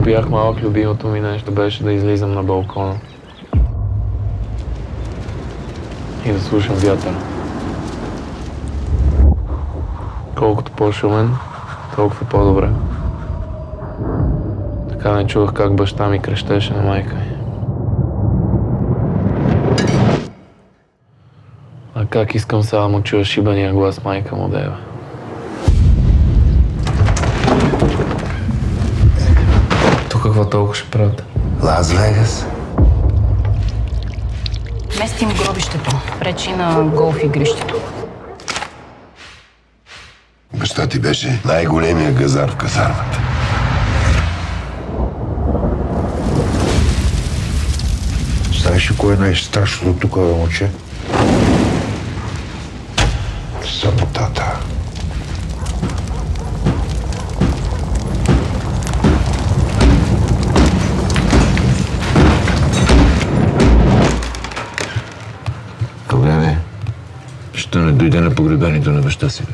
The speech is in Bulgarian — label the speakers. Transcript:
Speaker 1: бях малък, любимото ми нещо беше да излизам на балкона и да слушам вятъра. Колкото по-шумен, толкова по-добре. Така не чувах как баща ми крещеше на майка ми. А как искам сега да му чуя шибания глас майка му да е. То какво толкова ще правят?
Speaker 2: Лас Вегас.
Speaker 3: Местим гробището. Пречи на голф игрището.
Speaker 2: Баща ти беше най-големия газар в казармата.
Speaker 4: Знаеш ли кое е най-страшното тук, момче? Самотата.
Speaker 2: Кога бе?
Speaker 4: Ще не дойде на погребението на баща си, бе.